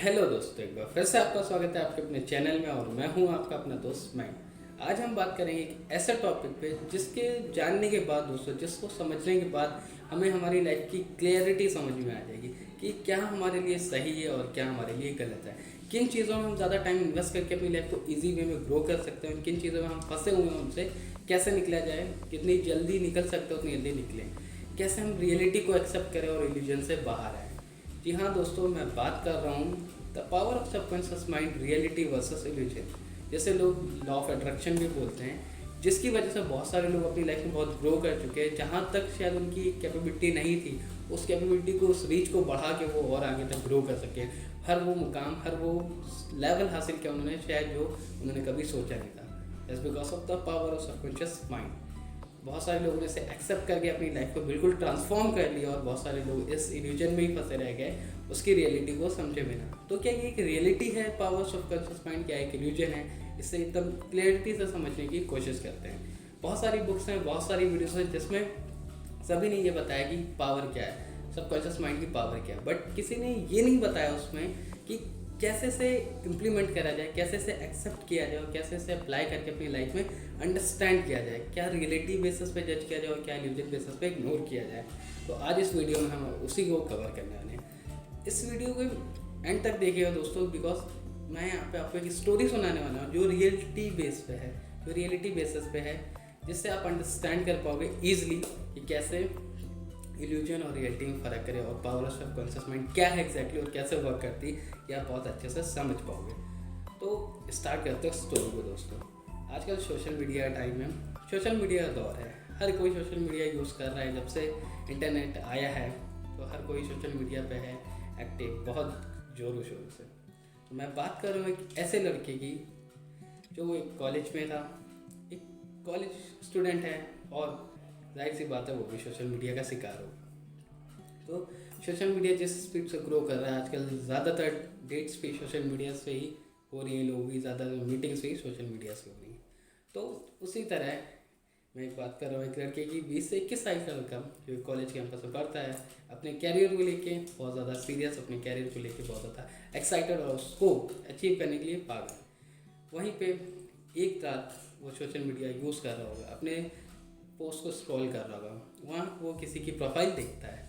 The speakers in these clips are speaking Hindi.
हेलो दोस्तों, एक बार फिर से आपका स्वागत है आपके अपने चैनल में और मैं हूं आपका अपना दोस्त मैं। आज हम बात करेंगे एक ऐसे टॉपिक पे जिसके जानने के बाद दोस्तों, जिसको समझने के बाद हमें हमारी लाइफ की क्लियरिटी समझ में आ जाएगी कि क्या हमारे लिए सही है और क्या हमारे लिए गलत है। किन चीज़ों में हम ज़्यादा टाइम इन्वेस्ट करके अपनी लाइफ को ईजी वे में ग्रो कर सकते हैं, किन चीज़ों में हम फंसे हुए हैं उनसे कैसे निकला जाए, कितनी जल्दी निकल सकते हो उतनी जल्दी निकलें, कैसे हम रियलिटी को एक्सेप्ट करें और इल्यूजन से बाहर आए। जी हाँ दोस्तों, मैं बात कर रहा हूँ the power of subconscious mind, reality versus illusion, जैसे लोग लॉ ऑफ अट्रैक्शन भी बोलते हैं, जिसकी वजह से बहुत सारे लोग अपनी लाइफ में बहुत ग्रो कर चुके हैं। जहाँ तक शायद उनकी कैपेबिलिटी नहीं थी, उस कैपेबिलिटी को, उस रीच को बढ़ा के वो और आगे तक ग्रो कर सके। हर वो मुकाम, हर वो लेवल हासिल किया उन्होंने शायद जो उन्होंने कभी सोचा नहीं था। Just because of the power of subconscious mind. बहुत सारे लोगों ने इसे एक्सेप्ट करके अपनी लाइफ को बिल्कुल ट्रांसफॉर्म कर लिया और बहुत सारे लोग इस इल्यूजन में ही फंसे रह गए, उसकी रियलिटी को समझे बिना। तो क्या ये एक रियलिटी है पावर ऑफ सबकॉन्शियस माइंड, क्या एक इल्यूजन है? इसे एकदम क्लियरिटी से समझने की कोशिश करते हैं। बहुत सारी बुक्स हैं, बहुत सारी वीडियोस हैं जिसमें सभी ने ये बताया कि पावर क्या है, सबकॉन्शियस माइंड की पावर क्या है, बट किसी ने ये नहीं बताया उसमें कि कैसे से इम्प्लीमेंट करा जाए, कैसे से एक्सेप्ट किया जाए और कैसे से अप्लाई करके अपनी लाइफ में अंडरस्टैंड किया जाए, क्या रियलिटी बेसिस पे जज किया जाए और क्या इल्यूजन बेसिस पे इग्नोर किया जाए। तो आज इस वीडियो में हम उसी को कवर करने वाले हैं। इस वीडियो को एंड तक देखिएगा दोस्तों, बिकॉज मैं यहाँ पे आपको एक स्टोरी सुनाने वाला हूँ जो रियलिटी बेस पे है, जो रियलिटी बेसिस पे है, जिससे आप अंडरस्टैंड कर पाओगे ईजिली कि कैसे इल्यूजन और रियलिटी में फ़र्क करें और पावर ऑफ सबकॉन्शियस माइंड क्या है एग्जैक्टली और कैसे वर्क करती है, ये आप बहुत अच्छे से समझ पाओगे। तो स्टार्ट करते हैं स्टोरी को दोस्तों। आजकल सोशल मीडिया का टाइम है, सोशल मीडिया का दौर है, हर कोई सोशल मीडिया यूज़ कर रहा है। जब से इंटरनेट आया है तो हर कोई सोशल मीडिया पे है एक्टिव, बहुत ज़ोरों शोरों से। तो मैं बात कर रहा हूँ एक ऐसे लड़के की जो एक कॉलेज में था, एक कॉलेज स्टूडेंट है और जाहिर सी बात है वो भी सोशल मीडिया का शिकार हो। तो सोशल मीडिया जिस स्पीड से ग्रो कर रहा है आजकल, ज़्यादातर डेट्स भी सोशल मीडिया से ही हो रही हैं, लोग भी ज़्यादातर मीटिंग्स भी सोशल मीडिया से हो रही हैं। तो उसी तरह मैं एक बात कर रहा हूँ एक लड़के की, 20 से 21 साल का लड़का जो कॉलेज कैंपस में पढ़ता है, अपने कैरियर को लेके बहुत ज़्यादा सीरियस, अपने कैरियर को लेके बहुत ज़्यादा एक्साइटेड और उसको अचीव करने के लिए पागल। वहीं पे एक रात वो सोशल मीडिया यूज़ कर रहा होगा, अपने पोस्ट को स्क्रॉल कर रहा होगा, वहाँ वो किसी की प्रोफाइल देखता है।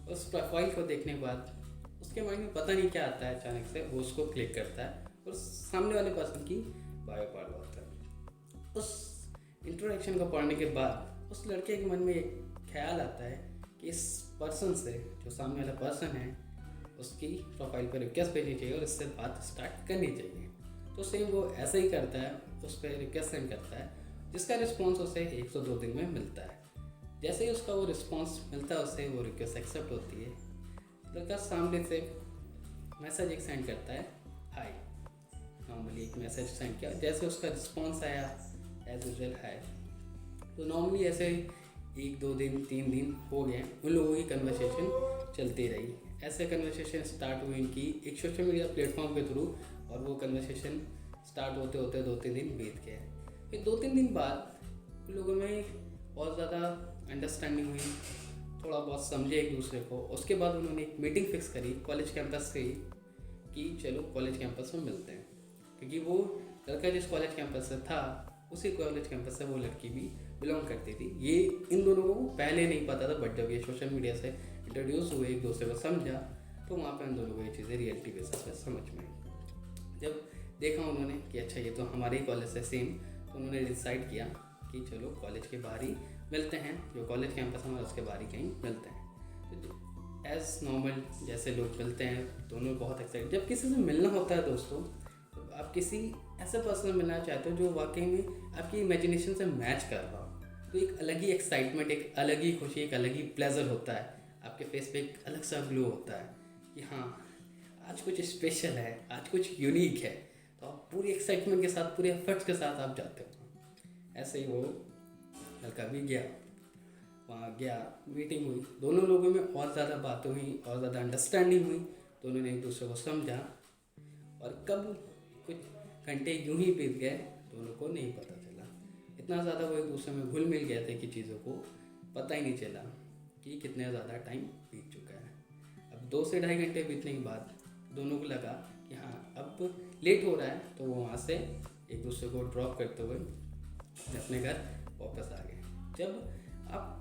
उस प्रोफाइल को देखने के बाद उसके माइंड में पता नहीं क्या आता है, अचानक से वो उसको क्लिक करता है और सामने वाले पर्सन की बायो पढ़ रहा होता है। उस इंट्रोडक्शन को पढ़ने के बाद उस लड़के के मन में एक ख्याल आता है कि इस पर्सन से, जो सामने वाला पर्सन है, उसकी प्रोफाइल पर रिक्वेस्ट भेजनी चाहिए और इससे बात स्टार्ट करनी चाहिए। तो सेम वो ऐसे ही करता है, उस पर रिक्वेस्ट सेंड करता है, जिसका रिस्पॉन्स उसे 1 से 2 दिन में मिलता है। जैसे ही उसका वो रिस्पॉन्स मिलता है उसे, वो रिक्वेस्ट एक्सेप्ट होती है, लड़का सामने से मैसेज एक सेंड करता है, हाय। नॉर्मली एक मैसेज सेंड किया, जैसे उसका रिस्पॉन्स आया एज यूजल हाय। तो नॉर्मली ऐसे 1 2 दिन 3 दिन हो गए, उन लोगों की कन्वर्सेशन चलती रही। ऐसे कन्वर्सेशन स्टार्ट हुई इनकी एक सोशल मीडिया प्लेटफॉर्म के थ्रू, और वो कन्वर्सेशन स्टार्ट होते होते 2 3 दिन बीत गए। फिर 2 3 दिन बाद उन लोगों में और ज़्यादा अंडरस्टैंडिंग हुई, थोड़ा बहुत समझे एक दूसरे को। उसके बाद उन्होंने एक मीटिंग फिक्स करी कॉलेज कैंपस से ही कि चलो कॉलेज कैंपस में मिलते हैं, क्योंकि वो लड़का जिस कॉलेज कैंपस से था उसी कॉलेज कैंपस से वो लड़की भी बिलोंग करती थी। ये इन दोनों को पहले नहीं पता था, बट जब ये सोशल मीडिया से इंट्रोड्यूस हुए, एक दूसरे को समझा, तो वहाँ पर इन दोनों को ये चीज़ें रियलिटी बेसिस पर समझ में आई। जब देखा उन्होंने कि अच्छा ये तो हमारे ही कॉलेज से सेम, तो उन्होंने डिसाइड किया कि चलो कॉलेज के बाहर ही मिलते हैं, जो कॉलेज कैंपस है उसके बाहर ही कहीं मिलते हैं। तो एज नॉर्मल जैसे लोग मिलते हैं, दोनों बहुत एक्साइटेड। जब किसी से मिलना होता है दोस्तों, तो आप किसी ऐसे पर्सन से मिलना चाहते हो जो वाकई में आपकी इमेजिनेशन से मैच कर रहा हो, तो एक अलग ही एक्साइटमेंट, एक अलग ही खुशी, एक अलग ही प्लेजर होता है। आपके फेस पे एक अलग सा ग्लो होता है कि हाँ आज कुछ स्पेशल है, आज कुछ यूनिक है। तो आप पूरी एक्साइटमेंट के साथ, पूरे एफर्ट्स के साथ आप जाते हो। ऐसे ही वो लड़का भी गया, वहाँ गया, मीटिंग हुई, दोनों लोगों में और ज़्यादा बातें हुई और ज़्यादा अंडरस्टैंडिंग हुई, दोनों ने एक दूसरे को समझा। और कब कुछ घंटे यूं ही बीत गए, दोनों को नहीं पता चला। इतना ज़्यादा वो एक दूसरे में घुल मिल गए थे कि चीज़ों को पता ही नहीं चला कि कितने ज़्यादा टाइम बीत चुका है। अब 2 से ढाई घंटे बीतने के बाद दोनों को लगा कि हाँ अब लेट हो रहा है, तो वो वहाँ से एक दूसरे को ड्रॉप करते हुए अपने घर वापस आ गए। जब आप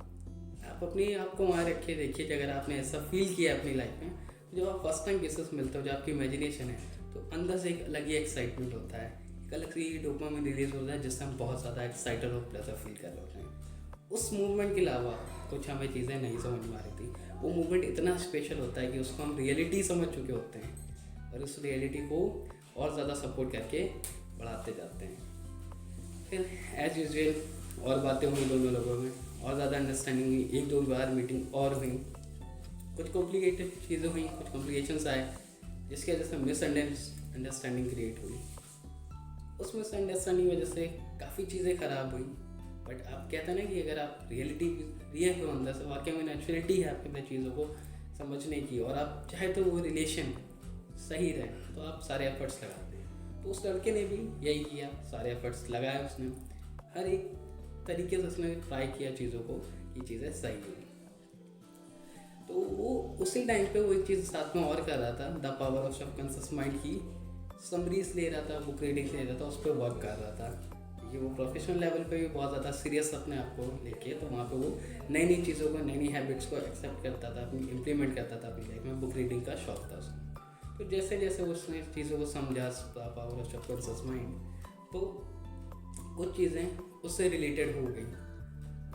अपने आप को वहाँ रखिए, देखिए कि अगर आपने ऐसा फील किया अपनी लाइफ में, तो जब आप फर्स्ट टाइम केसेस मिलते हो, जो आपकी इमेजिनेशन है, तो अंदर से एक अलग ही एक्साइटमेंट होता है, एक अलग से डोपामाइन रिलीज होता है, जिससे हम बहुत ज़्यादा एक्साइटेड और प्लेजर फील कर रहे होते हैं। उस मूवमेंट के अलावा कुछ हमें चीज़ें नहीं समझ में आ रही थी। वो मूवमेंट इतना स्पेशल होता है कि उसको हम रियलिटी समझ चुके होते हैं और उस रियलिटी को और ज़्यादा सपोर्ट करके बढ़ाते जाते हैं। फिर एज यूजल और बातें हुई दोनों लोगों में, और ज़्यादा अंडरस्टैंडिंग हुई, एक दो बार मीटिंग और हुई, कुछ कॉम्प्लिकेटेड चीज़ें हुई, कुछ कॉम्प्लिकेशंस आए, जिसकी वजह से मिसअंडरस्टैंडिंग क्रिएट हुई। उस मिसअंडरस्टैंडिंग वजह से काफ़ी चीज़ें ख़राब हुई। बट आप कहते हैं ना कि अगर आप रियल हो अंदर से, वाकई में नेचुरलिटी है आपके अंदर चीज़ों को समझने की, और आप चाहे तो वो रिलेशन सही रहे, तो आप सारे एफर्ट्स लगाते हैं। तो उस लड़के ने भी यही किया, सारे एफर्ट्स लगाए उसने, हर एक तरीके से उसने ट्राई किया चीज़ों को कि चीज़ें सही हुई। तो वो उसी टाइम पे वो एक चीज़ साथ में और कर रहा था, the power of subconscious mind की समरीज ले रहा था, बुक रीडिंग ले रहा था, उस पर वर्क कर रहा था, क्योंकि वो प्रोफेशनल लेवल पे भी बहुत ज़्यादा सीरियस अपने आप को लेके, तो वहाँ पे वो नई नई चीज़ों को, नई नई हैबिट्स को एक्सेप्ट करता था, अपनी इम्प्लीमेंट करता था अपनी लाइफ में। बुक रीडिंग का शौक था उसको। तो जैसे जैसे उसने चीज़ों को समझा, पावर ऑफ सबकॉन्शियस माइंड, तो कुछ चीज़ें उससे रिलेटेड हो गई।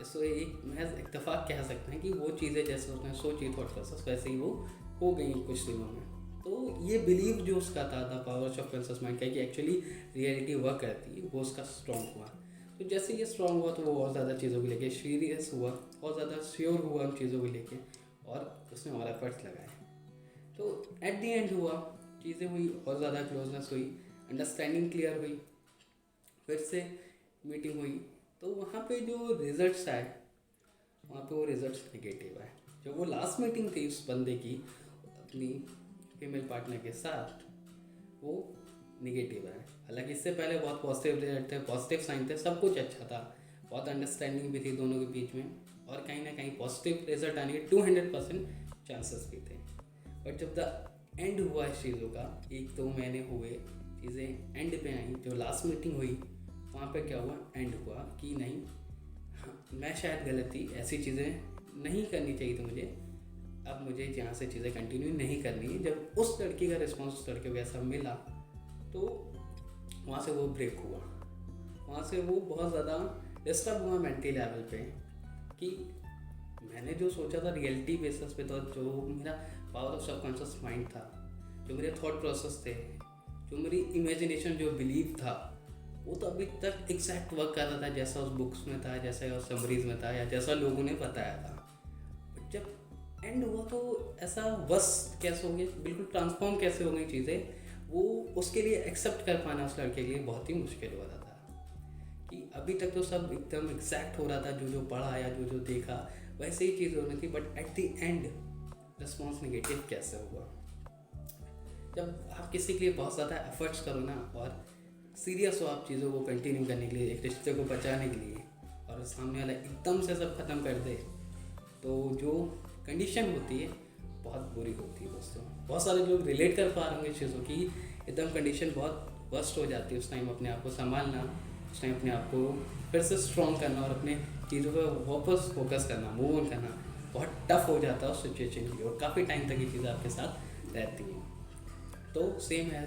इसको एक महज इत्तेफाक कह सकते हैं कि वो चीज़ें जैसे उसने सोची थॉट प्रोसेस, वैसे ही वो हो गई कुछ दिनों में। तो ये बिलीव जो उसका था, the power of subconscious mind का, कि एक्चुअली रियलिटी वर्क करती है, वो उसका स्ट्रॉन्ग हुआ। तो जैसे ये स्ट्रॉन्ग हुआ, तो वो और ज़्यादा चीज़ों को लेके सीरियस हुआ, और ज़्यादा श्योर हुआ उन चीज़ों को लेके, और उसने और एफर्ट्स लगाए। तो एट द एंड हुआ, चीज़ें हुई, और ज़्यादा क्लोजनेस हुई, अंडरस्टैंडिंग क्लियर हुई, फिर से मीटिंग हुई। तो वहाँ पे जो रिजल्ट्स आए, वहाँ पे वो रिजल्ट्स नेगेटिव आए। जो वो लास्ट मीटिंग थी उस बंदे की अपनी फीमेल पार्टनर के साथ, वो निगेटिव आए। हालांकि इससे पहले बहुत पॉजिटिव रिजल्ट थे, पॉजिटिव साइन थे, सब कुछ अच्छा था, बहुत अंडरस्टैंडिंग भी थी दोनों के बीच में, और कहीं ना कहीं पॉजिटिव रिजल्ट आने के 200% चांसेस भी थे। बट जब द एंड हुआ इस चीज़ों का, 1-2 महीने हुए, चीज़ें एंड पे आई, जो लास्ट मीटिंग हुई, वहाँ पे क्या हुआ, एंड हुआ कि नहीं, हाँ, मैं शायद गलत थी, ऐसी चीज़ें नहीं करनी चाहिए थी मुझे, अब मुझे यहाँ से चीज़ें कंटिन्यू नहीं करनी है। जब उस लड़की का रिस्पॉन्स उस लड़के को ऐसा मिला, तो वहाँ से वो ब्रेक हुआ, वहाँ से वो बहुत ज़्यादा डिस्टर्ब हुआ मेंटली लेवल पे, कि मैंने जो सोचा था रियलिटी बेसिस पे, तो जो मेरा पावर ऑफ सबकॉन्शियस माइंड था, जो मेरे थॉट प्रोसेस थे, जो मेरी इमेजिनेशन, जो बिलीव था, वो तो अभी तक एग्जैक्ट वर्क कर रहा था, जैसा उस बुक्स में था, जैसा उस समरीज में था, या जैसा लोगों ने बताया था। बट जब एंड हुआ, तो ऐसा बस कैसे हो गया, बिल्कुल ट्रांसफॉर्म कैसे हो गई चीज़ें, वो उसके लिए एक्सेप्ट कर पाना उस लड़के के लिए बहुत ही मुश्किल हो रहा था। कि अभी तक तो सब एकदम एग्जैक्ट हो रहा था, जो जो पढ़ा या जो जो देखा वैसे ही चीज़ होनी थी, but at the end response negative कैसे हुआ। जब आप किसी के लिए बहुत ज़्यादा एफर्ट्स करो ना, और सीरियस हो आप चीज़ों को कंटिन्यू करने के लिए, एक रिश्ते को बचाने के लिए, और सामने वाला एकदम से सब ख़त्म कर दे, तो जो कंडीशन होती है बहुत बुरी होती है दोस्तों। बहुत सारे लोग रिलेट कर पा रहे होंगे चीज़ों की, एकदम कंडीशन बहुत वर्स्ट हो जाती है। उस टाइम अपने आप को संभालना, उस टाइम अपने आप को फिर से स्ट्रॉन्ग करना, और अपने चीज़ों पर वापस फोकस करना, मूव ऑन करना बहुत टफ हो जाता है उस सिचुएशन की, और काफ़ी टाइम तक ये चीज़ें आपके साथ रहती हैं। तो सेम है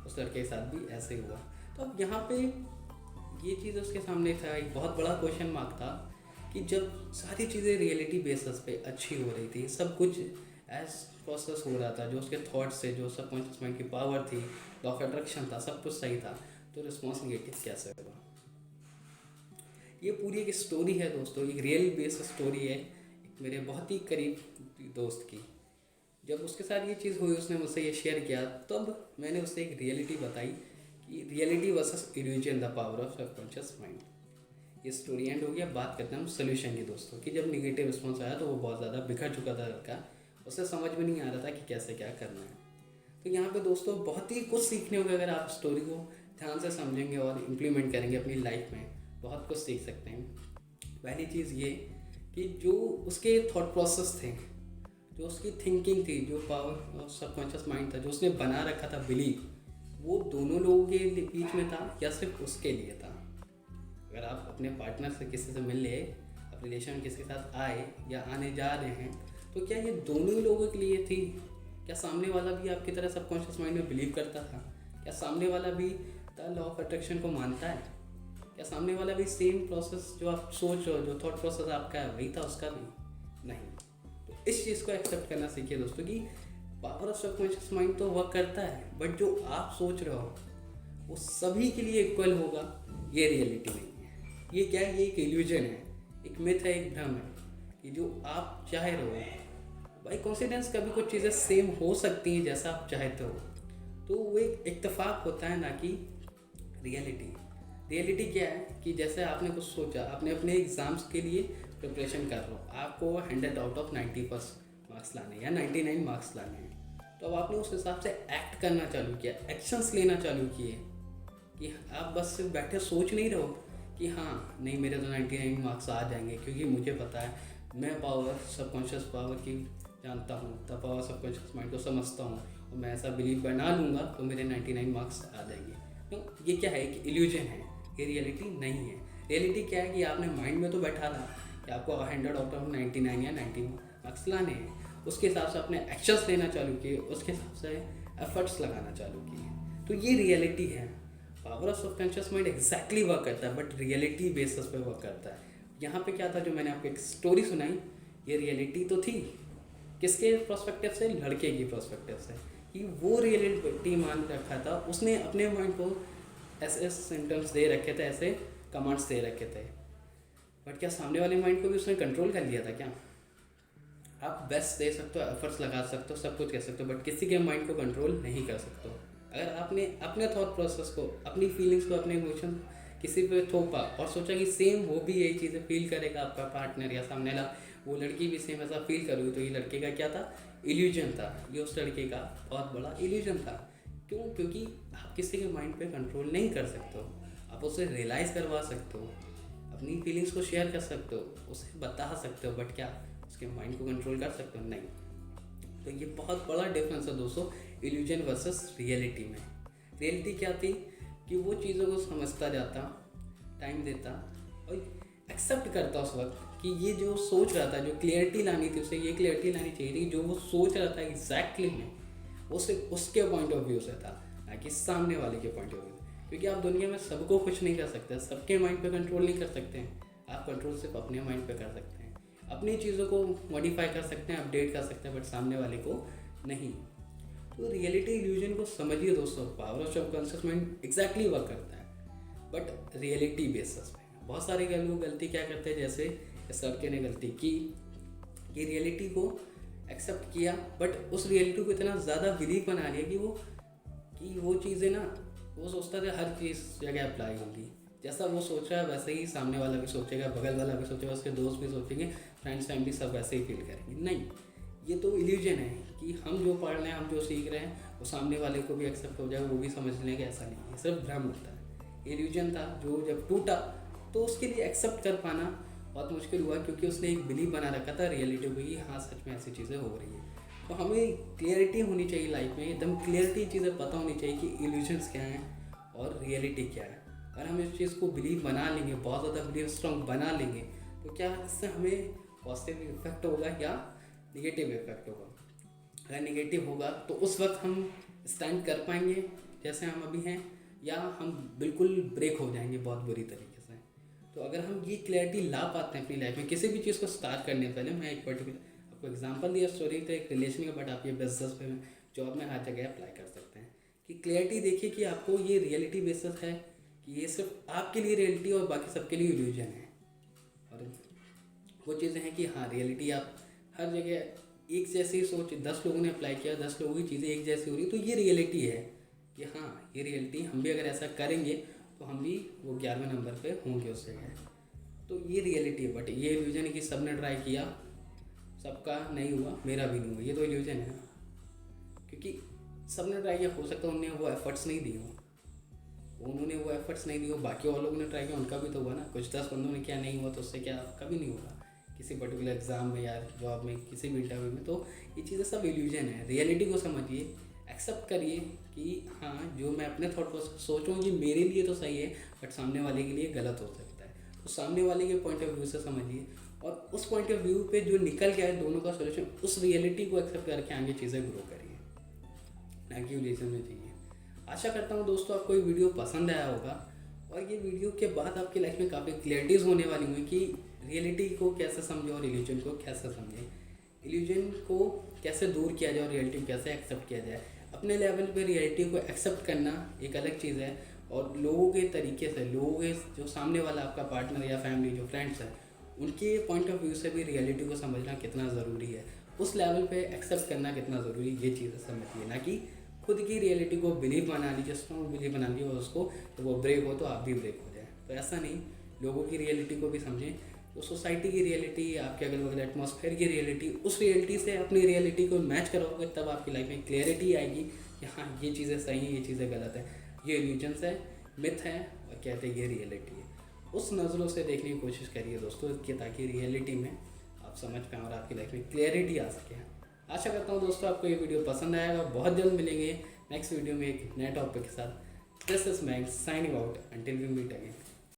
उस लड़के के साथ भी ऐसे ही हुआ। तो अब यहाँ पे ये चीज़ उसके सामने था, एक बहुत बड़ा क्वेश्चन मार्क था, कि जब सारी चीज़ें रियलिटी बेसिस पे अच्छी हो रही थी, सब कुछ एज प्रोसेस हो रहा था, जो उसके थॉट्स से, जो सबकॉन्शियस माइंड की पावर थी, लॉ ऑफ अट्रैक्शन था, सब कुछ सही था, तो रिस्पॉन्स निगेटिव कैसे हुआ। ये पूरी एक स्टोरी है दोस्तों, एक रियल बेस्ड स्टोरी है, एक मेरे बहुत ही करीब दोस्त की। जब उसके साथ ये चीज़ हुई, उसने मुझसे ये शेयर किया, तब मैंने उससे एक रियलिटी बताई कि reality versus illusion, the power of subconscious mind. ये स्टोरी एंड हो गया। बात करते हैं हम सोल्यूशन की दोस्तों, कि जब निगेटिव रिस्पॉन्स आया तो वो बहुत ज़्यादा बिखर चुका था लड़का, उसे समझ में नहीं आ रहा था कि कैसे क्या करना है। तो यहाँ पे दोस्तों बहुत ही कुछ सीखने होगा, अगर आप स्टोरी को ध्यान से समझेंगे और इम्प्लीमेंट करेंगे अपनी लाइफ में, बहुत कुछ सीख सकते हैं। पहली चीज़ ये कि जो उसके थॉट प्रोसेस थे, जो उसकी थिंकिंग थी, जो पावर सबकॉन्शियस माइंड था, जो उसने बना रखा था बिलीव, वो दोनों लोगों के बीच में था या सिर्फ उसके लिए था। अगर आप अपने पार्टनर से किसी से मिल ले, आप रिलेशन में किसी के साथ आए या आने जा रहे हैं, तो क्या ये दोनों ही लोगों के लिए थी? क्या सामने वाला भी आपकी तरह सबकॉन्शियस माइंड में बिलीव करता था? क्या सामने वाला भी द लॉ ऑफ अट्रैक्शन को मानता है? क्या सामने वाला भी सेम प्रोसेस जो आप सोच रहे हो, जो थॉट प्रोसेस आपका है, वही था उसका भी? नहीं। तो इस चीज़ को एक्सेप्ट करना सीखिए दोस्तों कि पावर ऑफ सबकॉन्शियस माइंड तो वर्क करता है, बट जो आप सोच रहे हो वो सभी के लिए इक्वल होगा, ये रियलिटी नहीं है। ये क्या है? ये एक इल्यूजन है, एक मिथ है, एक भ्रम है कि जो आप चाह रहे हो, बाई कॉन्सिडेंस कभी कुछ चीज़ें सेम हो सकती हैं जैसा आप चाहते हो, तो वो एक इत्तेफाक होता है, ना कि रियलिटी। रियलिटी क्या है कि जैसे आपने कुछ सोचा, आपने अपने एग्ज़ाम्स के लिए प्रिपरेशन कर रहे हो, आपको 100 आउट ऑफ 90 मार्क्स लाने या 99 मार्क्स लाने हैं, तो अब आपने उस हिसाब से एक्ट करना चालू किया, एक्शंस लेना चालू किए कि आप बस बैठे सोच नहीं रहो कि हाँ नहीं मेरे तो 99 मार्क्स आ जाएंगे, क्योंकि मुझे पता है, मैं पावर सबकॉन्शियस पावर की जानता हूँ, द पावर सबकॉन्शियस माइंड को समझता हूँ, और मैं ऐसा बिलीव बना लूँगा तो मेरे 99 मार्क्स आ जाएंगे। तो ये क्या है? एक इल्यूजन है, ये रियलिटी नहीं है। रियलिटी क्या है कि आपने माइंड में तो बैठा था कि आपको 100 आउट ऑफ 99 या 90 मार्क्स लाने हैं, उसके हिसाब से आपने एक्शंस लेना चालू किए, उसके हिसाब से एफर्ट्स लगाना चालू किए, तो ये रियलिटी है। Power of subconscious mind exactly work करता है, बट रियलिटी बेसिस पे वर्क करता है। यहाँ पे क्या था, जो मैंने आपको एक स्टोरी सुनाई, ये रियलिटी तो थी किसके प्रोस्पेक्टिव से? लड़के की प्रोस्पेक्टिव से, कि वो रियलिटी मान रखा था, उसने अपने माइंड को ऐसे सिम्टम्स दे रखे थे, ऐसे कमांड्स दे रखे थे, बट क्या सामने वाले माइंड को भी उसने कंट्रोल कर लिया था क्या? आप बेस्ट दे सकते हो, एफर्ट्स लगा सकते हो, सब कुछ कह सकते हो, बट किसी के माइंड को कंट्रोल नहीं कर सकते हो। अगर आपने अपने थॉट प्रोसेस को, अपनी फीलिंग्स को, अपने इमोशन किसी पे थोपा और सोचा कि सेम वो भी यही चीज़ें फील करेगा, आपका पार्टनर या सामने वाला वो लड़की भी सेम ऐसा फील करोगी, तो ये लड़के का क्या था? इल्यूजन था। ये उस लड़के का बहुत बड़ा इल्यूजन था। क्यों? क्योंकि आप किसी के माइंड पे कंट्रोल नहीं कर सकते हो, आप उसे रियलाइज़ करवा सकते हो, अपनी फीलिंग्स को शेयर कर सकते हो, उसे बता सकते हो, बट क्या उसके माइंड को कंट्रोल कर सकते हो? नहीं। तो ये बहुत बड़ा डिफरेंस है दोस्तों, इल्यूजन वर्सेस रियलिटी में। रियलिटी क्या थी कि वो चीज़ों को समझता जाता, टाइम देता और एक्सेप्ट करता उस वक्त कि ये जो सोच रहा था, जो क्लियरिटी लानी थी उसे, ये क्लियरिटी लानी चाहिए थी, जो वो सोच रहा था एग्जैक्टली में, वो सिर्फ उसके पॉइंट ऑफ व्यू से था, ना कि सामने वाले के पॉइंट ऑफ व्यू। क्योंकि आप दुनिया में सबको खुश नहीं कर सकते, सबके माइंड पे कंट्रोल नहीं कर सकते हैं, आप कंट्रोल सिर्फ अपने माइंड पे कर सकते हैं, अपनी चीज़ों को मॉडिफाई कर सकते हैं, अपडेट कर सकते हैं, बट सामने वाले को नहीं। तो रियलिटी इल्यूजन को समझिए दोस्तों, power of subconscious mind exactly work करता है, बट रियलिटी बेसिस पे। बहुत सारे लोग गलती क्या करते हैं, जैसे इस लड़के ने गलती की कि रियलिटी को एक्सेप्ट किया, बट उस रियलिटी को इतना ज़्यादा बिलीव बना लिया कि वो चीज़ें ना, वो सोचता था हर चीज़ जगह अप्लाई होगी, जैसा वो सोच रहा है वैसे ही सामने वाला भी सोचेगा, बगल वाला भी सोचेगा, उसके दोस्त भी सोचेंगे, फ्रेंड्स फैमिली सब वैसे ही फील करेंगे। नहीं, ये तो इल्यूजन है कि हम जो पढ़ रहे हैं, हम जो सीख रहे हैं, वो सामने वाले को भी एक्सेप्ट हो जाएगा, वो भी समझ लेंगे, ऐसा नहीं है, सिर्फ भ्रम होता है। इल्यूजन था जो जब टूटा तो उसके लिए एक्सेप्ट कर पाना बहुत मुश्किल हुआ, क्योंकि उसने एक बिलीव बना रखा था रियलिटी को, कि हाँ सच में ऐसी चीज़ें हो रही हैं। तो हमें क्लियरिटी होनी चाहिए लाइफ में, एकदम क्लियरिटी चीज़ें पता होनी चाहिए कि इल्यूजन्स क्या हैं और रियलिटी क्या है। अगर हम इस चीज़ को बिलीव बना लेंगे, बहुत ज़्यादा बिलीव स्ट्रॉन्ग बना लेंगे, तो क्या इससे हमें पॉजिटिव इफेक्ट होगा या निगेटिव इफेक्ट होगा? अगर निगेटिव होगा तो उस वक्त हम स्टैंड कर पाएंगे जैसे हम अभी हैं, या हम बिल्कुल ब्रेक हो जाएंगे बहुत बुरी तरीके से। तो अगर हम ये क्लैरिटी ला पाते हैं अपनी लाइफ में, किसी भी चीज़ को स्टार्ट करने पहले, मैं एक पर्टिकुलर आपको एग्जांपल दिया स्टोरी तो एक रिलेशन का, बट आप ये बिजनेस पे, जॉब में, हर जगह अप्लाई कर सकते हैं कि क्लैरिटी देखिए कि आपको ये रियलिटी बेसिस है कि ये सिर्फ आपके लिए रियलिटी और बाकी सबके लिए इल्यूजन है। और वो चीज़ें हैं कि हाँ रियलिटी आप हर जगह एक जैसी सोच, 10 लोगों ने अप्लाई किया, 10 लोगों की चीज़ें एक जैसी हो रही, तो ये रियलिटी है कि हाँ ये रियलिटी, हम भी अगर ऐसा करेंगे तो हम भी वो 11वें नंबर पे होंगे उस जगह। तो ये रियलिटी है, बट ये इल्यूजन है कि सब ने ट्राई किया, सबका नहीं हुआ, मेरा भी नहीं हुआ, ये तो इल्यूजन है। क्योंकि सब ने ट्राई किया, हो सकता है उन्होंने वो एफर्ट्स नहीं दिए हो, उन्होंने वो एफर्ट्स नहीं दिए हो, बाकी और लोगों ने ट्राई किया, उनका भी तो हुआ ना। कुछ 10 बंदों ने किया, नहीं हुआ, तो उससे क्या आपका भी नहीं होगा? किसी पर्टिकुलर एग्ज़ाम में या जॉब में, किसी भी इंटरव्यू में। तो ये चीज़ें सब इल्यूजन है। रियलिटी को समझिए, एक्सेप्ट करिए कि हाँ, जो मैं अपने थॉट प्रोसेस सोचूँ कि मेरे लिए तो सही है बट सामने वाले के लिए गलत हो सकता है। तो सामने वाले के पॉइंट ऑफ व्यू से समझिए और उस पॉइंट ऑफ व्यू पे जो निकल गया है दोनों का सोल्यूशन, उस रियलिटी को एक्सेप्ट करके आगे चीज़ें ग्रो करिए, ना कि इल्यूजन में चाहिए। आशा करता हूँ दोस्तों आपको ये वीडियो पसंद आया होगा और ये वीडियो के बाद आपकी लाइफ में काफ़ी क्लैरिटीज़ होने वाली हुई कि रियलिटी को कैसे समझें और इल्यूजन को कैसे समझें, इल्यूजन को कैसे दूर किया जाए और रियलिटी को कैसे एक्सेप्ट किया जाए। अपने लेवल पे रियलिटी को एक्सेप्ट करना एक अलग चीज़ है और लोगों के तरीके से, लोगों के जो सामने वाला आपका पार्टनर या फैमिली जो फ्रेंड्स हैं उनके पॉइंट ऑफ व्यू से भी रियलिटी को समझना कितना ज़रूरी है, उस लेवल पे एक्सेप्ट करना कितना ज़रूरी है, ये चीज़ें समझिए। ना कि खुद की रियलिटी को बिलीव बना लीजिए, स्ट्रॉन्ग बिलीव बना लीजिए और उसको तो वो ब्रेक हो तो आप भी ब्रेक हो जाए। तो ऐसा नहीं, लोगों की रियलिटी को भी समझें। तो सोसाइटी की रियलिटी, आपके अगल बगल एटमॉस्फेयर की रियलिटी, उस रियलिटी से अपनी रियलिटी को मैच करोगे तब आपकी लाइफ में क्लियरिटी आएगी कि हाँ, ये चीज़ें सही हैं, ये चीज़ें गलत है, ये इल्यूजन्स है, मिथ है और कहते हैं ये रियलिटी है। उस नज़रों से देखने की कोशिश करिए दोस्तों कि ताकि रियलिटी में आप समझ पाएँ और आपकी लाइफ में क्लियरिटी आ सके। आशा करता हूँ दोस्तों आपको ये वीडियो पसंद आएगा। बहुत जल्द मिलेंगे नेक्स्ट वीडियो में एक नए टॉपिक के साथ। This is Max signing out until we meet again.